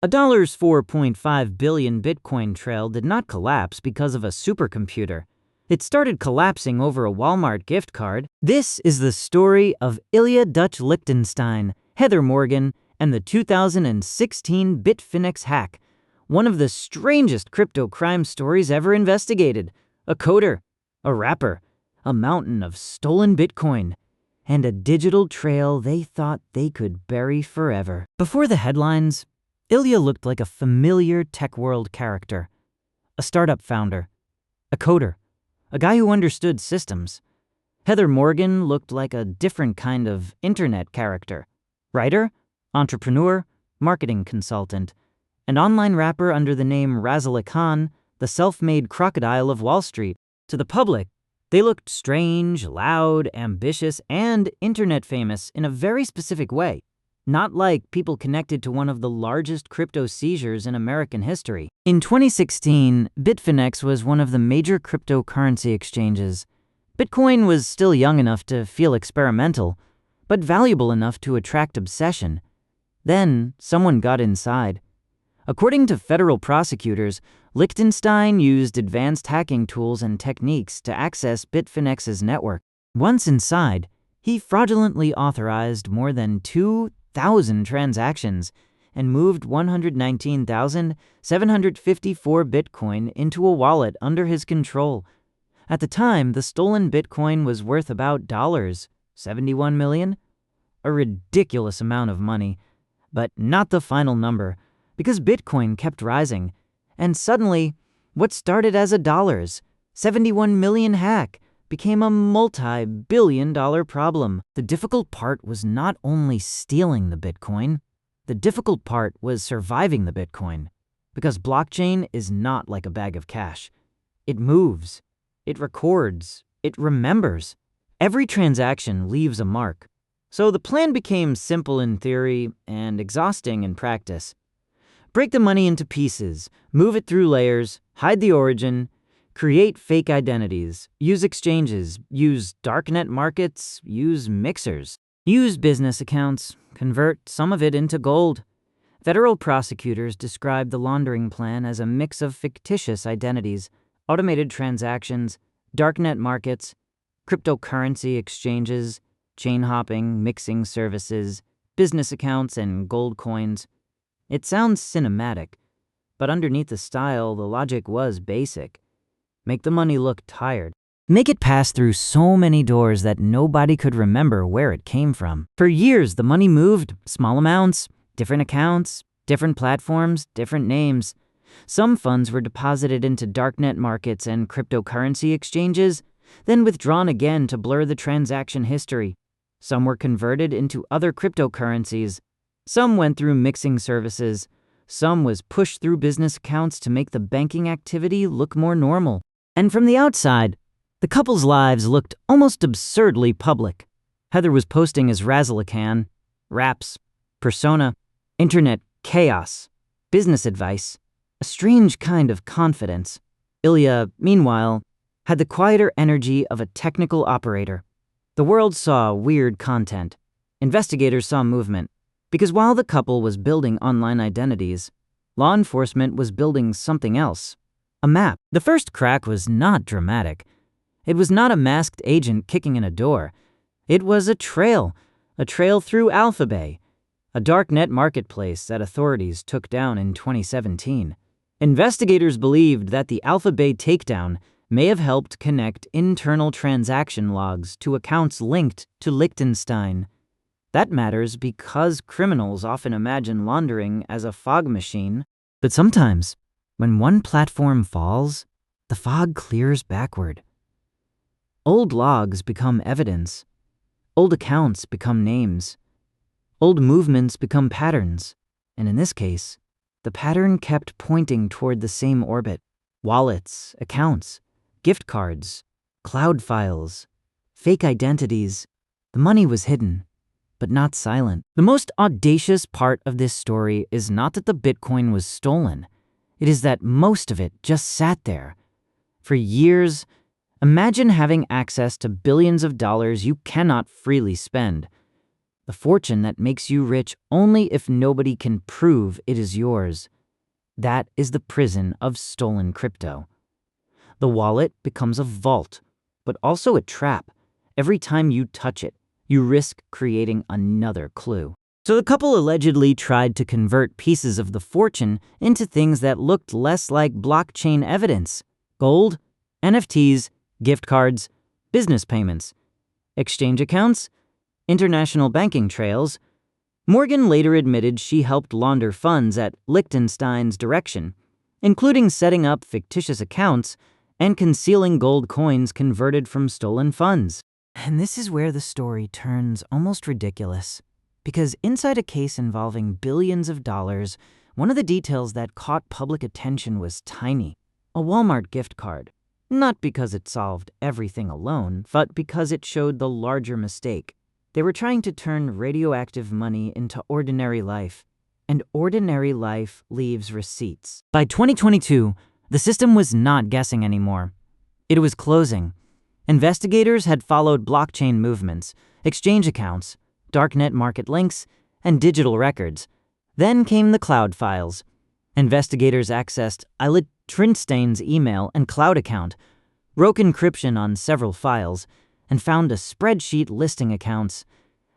A $4.5 billion Bitcoin trail did not collapse because of a supercomputer. It started collapsing over a Walmart gift card. This is the story of Ilya Lichtenstein, Heather Morgan, and the 2016 Bitfinex hack, one of the strangest crypto crime stories ever investigated. A coder, a rapper, a mountain of stolen Bitcoin, and a digital trail they thought they could bury forever. Before the headlines, Ilya looked like a familiar tech world character. A startup founder, a coder, a guy who understood systems. Heather Morgan looked like a different kind of internet character. Writer, entrepreneur, marketing consultant, an online rapper under the name Razzlekhan, the self-made Crocodile of Wall Street. To the public, they looked strange, loud, ambitious, and internet famous in a very specific way. Not like people connected to one of the largest crypto seizures in American history. In 2016, Bitfinex was one of the major cryptocurrency exchanges. Bitcoin was still young enough to feel experimental, but valuable enough to attract obsession. Then, someone got inside. According to federal prosecutors, Lichtenstein used advanced hacking tools and techniques to access Bitfinex's network. Once inside, he fraudulently authorized more than 2,000 transactions and moved 119,754 Bitcoin into a wallet under his control. At the time, the stolen Bitcoin was worth about $71 million, a ridiculous amount of money, but not the final number, because Bitcoin kept rising, and suddenly, what started as a $71 million hack became a multi-billion-dollar problem. The difficult part was not only stealing the Bitcoin, the difficult part was surviving the Bitcoin, because blockchain is not like a bag of cash. It moves, it records, it remembers. Every transaction leaves a mark. So the plan became simple in theory and exhausting in practice. Break the money into pieces, move it through layers, hide the origin, create fake identities, use exchanges, use darknet markets, use mixers, use business accounts, convert some of it into gold. Federal prosecutors described the laundering plan as a mix of fictitious identities, automated transactions, darknet markets, cryptocurrency exchanges, chain hopping, mixing services, business accounts, and gold coins. It sounds cinematic, but underneath the style, the logic was basic. Make the money look tired. Make it pass through so many doors that nobody could remember where it came from. For years, the money moved, small amounts, different accounts, different platforms, different names. Some funds were deposited into darknet markets and cryptocurrency exchanges, then withdrawn again to blur the transaction history. Some were converted into other cryptocurrencies. Some went through mixing services. Some was pushed through business accounts to make the banking activity look more normal. And from the outside, the couple's lives looked almost absurdly public. Heather was posting as Razzlekhan, raps, persona, internet chaos, business advice, a strange kind of confidence. Ilya, meanwhile, had the quieter energy of a technical operator. The world saw weird content. Investigators saw movement. Because while the couple was building online identities, law enforcement was building something else. A map. The first crack was not dramatic. It was not a masked agent kicking in a door. It was a trail through Alphabay, a darknet marketplace that authorities took down in 2017. Investigators believed that the Alphabay takedown may have helped connect internal transaction logs to accounts linked to Lichtenstein. That matters because criminals often imagine laundering as a fog machine, but sometimes, when one platform falls, the fog clears backward. Old logs become evidence. Old accounts become names. Old movements become patterns. And in this case, the pattern kept pointing toward the same orbit. Wallets, accounts, gift cards, cloud files, fake identities. The money was hidden, but not silent. The most audacious part of this story is not that the Bitcoin was stolen. It is that most of it just sat there. For years, imagine having access to billions of dollars you cannot freely spend. The fortune that makes you rich only if nobody can prove it is yours. That is the prison of stolen crypto. The wallet becomes a vault, but also a trap. Every time you touch it, you risk creating another clue. So the couple allegedly tried to convert pieces of the fortune into things that looked less like blockchain evidence: gold, NFTs, gift cards, business payments, exchange accounts, international banking trails. Morgan later admitted she helped launder funds at Lichtenstein's direction, including setting up fictitious accounts and concealing gold coins converted from stolen funds. And this is where the story turns almost ridiculous. Because inside a case involving billions of dollars, one of the details that caught public attention was tiny: a Walmart gift card. Not because it solved everything alone, but because it showed the larger mistake. They were trying to turn radioactive money into ordinary life, and ordinary life leaves receipts. By 2022, the system was not guessing anymore. It was closing. Investigators had followed blockchain movements, exchange accounts, darknet market links, and digital records. Then came the cloud files. Investigators accessed Ilya Lichtenstein's email and cloud account, broke encryption on several files, and found a spreadsheet listing accounts.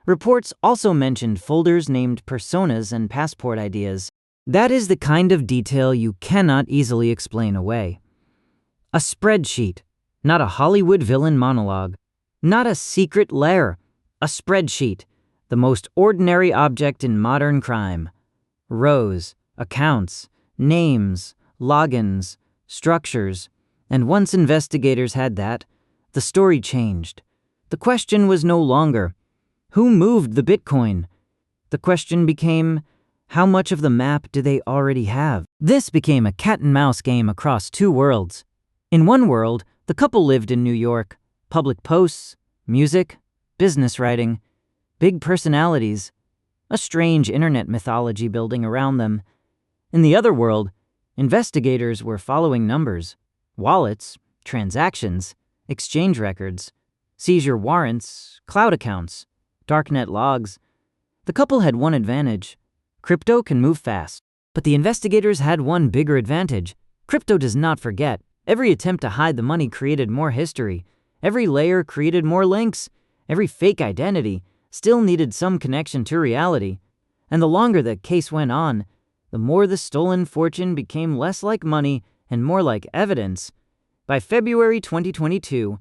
Reports also mentioned folders named personas and passport ideas. That is the kind of detail you cannot easily explain away. A spreadsheet, not a Hollywood villain monologue, not a secret lair, a spreadsheet. The most ordinary object in modern crime. Rows, accounts, names, logins, structures. And once investigators had that, the story changed. The question was no longer, who moved the Bitcoin? The question became, how much of the map do they already have? This became a cat-and-mouse game across two worlds. In one world, the couple lived in New York. Public posts, music, business writing, big personalities, a strange internet mythology building around them. In the other world, investigators were following numbers, wallets, transactions, exchange records, seizure warrants, cloud accounts, darknet logs. The couple had one advantage: crypto can move fast. But the investigators had one bigger advantage: crypto does not forget. Every attempt to hide the money created more history. Every layer created more links. Every fake identity still needed some connection to reality. And the longer the case went on, the more the stolen fortune became less like money and more like evidence. By February 2022,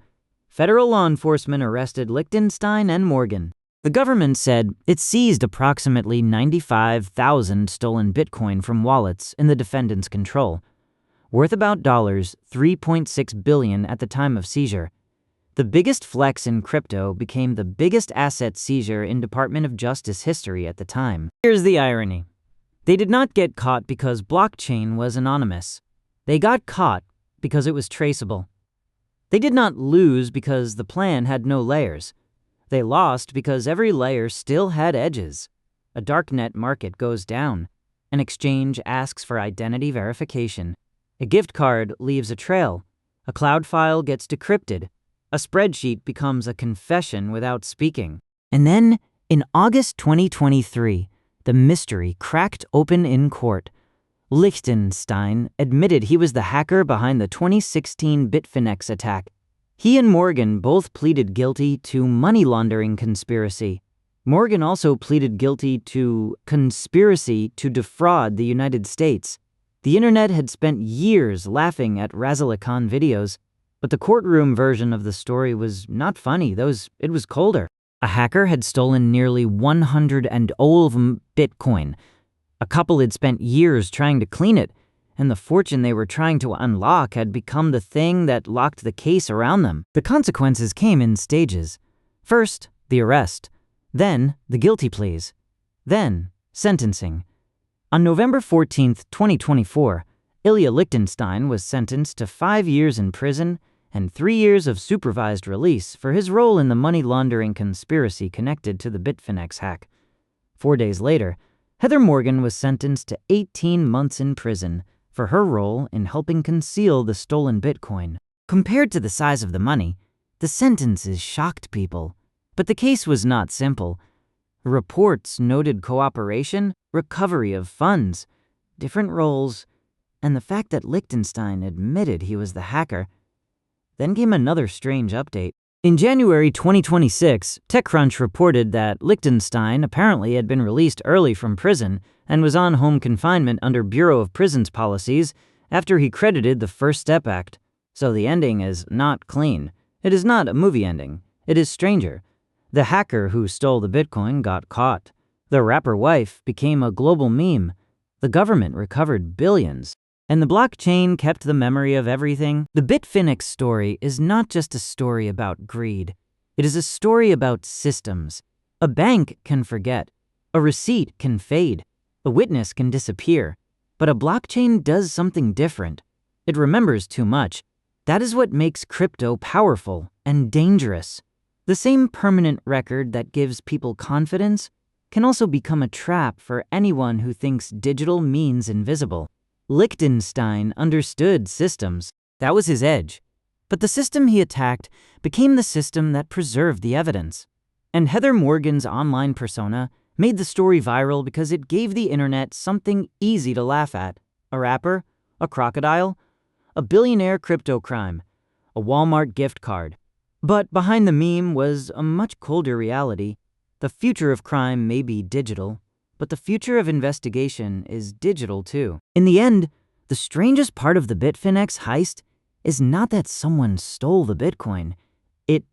federal law enforcement arrested Lichtenstein and Morgan. The government said it seized approximately 95,000 stolen Bitcoin from wallets in the defendant's control, worth about $3.6 billion at the time of seizure. The biggest flex in crypto became the biggest asset seizure in Department of Justice history at the time. Here's the irony. They did not get caught because blockchain was anonymous. They got caught because it was traceable. They did not lose because the plan had no layers. They lost because every layer still had edges. A darknet market goes down. An exchange asks for identity verification. A gift card leaves a trail. A cloud file gets decrypted. A spreadsheet becomes a confession without speaking. And then, in August 2023, the mystery cracked open in court. Lichtenstein admitted he was the hacker behind the 2016 Bitfinex attack. He and Morgan both pleaded guilty to money laundering conspiracy. Morgan also pleaded guilty to conspiracy to defraud the United States. The internet had spent years laughing at Razzlekhan videos, but the courtroom version of the story was not funny. It was colder. A hacker had stolen nearly 100 and all of them Bitcoin. A couple had spent years trying to clean it, and the fortune they were trying to unlock had become the thing that locked the case around them. The consequences came in stages. First, the arrest. Then, the guilty pleas. Then, sentencing. On November 14, 2024, Ilya Lichtenstein was sentenced to 5 years in prison and 3 years of supervised release for his role in the money laundering conspiracy connected to the Bitfinex hack. 4 days later, Heather Morgan was sentenced to 18 months in prison for her role in helping conceal the stolen Bitcoin. Compared to the size of the money, the sentences shocked people. But the case was not simple. Reports noted cooperation, recovery of funds, different roles, and the fact that Lichtenstein admitted he was the hacker. Then came another strange update. In January 2026, TechCrunch reported that Lichtenstein apparently had been released early from prison and was on home confinement under Bureau of Prisons policies after he credited the First Step Act. So the ending is not clean. It is not a movie ending. It is stranger. The hacker who stole the Bitcoin got caught. The rapper wife became a global meme. The government recovered billions. And the blockchain kept the memory of everything. The Bitfinex story is not just a story about greed. It is a story about systems. A bank can forget. A receipt can fade. A witness can disappear. But a blockchain does something different. It remembers too much. That is what makes crypto powerful and dangerous. The same permanent record that gives people confidence can also become a trap for anyone who thinks digital means invisible. Lichtenstein understood systems. That was his edge. But the system he attacked became the system that preserved the evidence. And Heather Morgan's online persona made the story viral because it gave the internet something easy to laugh at. A rapper, a crocodile, a billionaire crypto crime, a Walmart gift card. But behind the meme was a much colder reality. The future of crime may be digital, but the future of investigation is digital too. In the end, the strangest part of the Bitfinex heist is not that someone stole the Bitcoin. It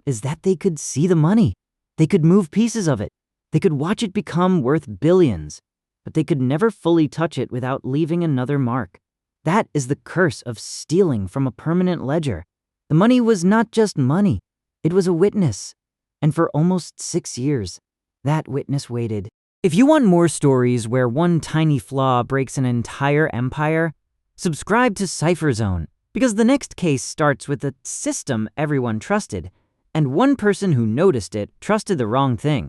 is that they could see the money. They could move pieces of it. They could watch it become worth billions, but they could never fully touch it without leaving another mark. That is the curse of stealing from a permanent ledger. The money was not just money. It was a witness. And for almost 6 years, that witness waited. If you want more stories where one tiny flaw breaks an entire empire, subscribe to Cypher Zone, because the next case starts with a system everyone trusted, and one person who noticed it trusted the wrong thing.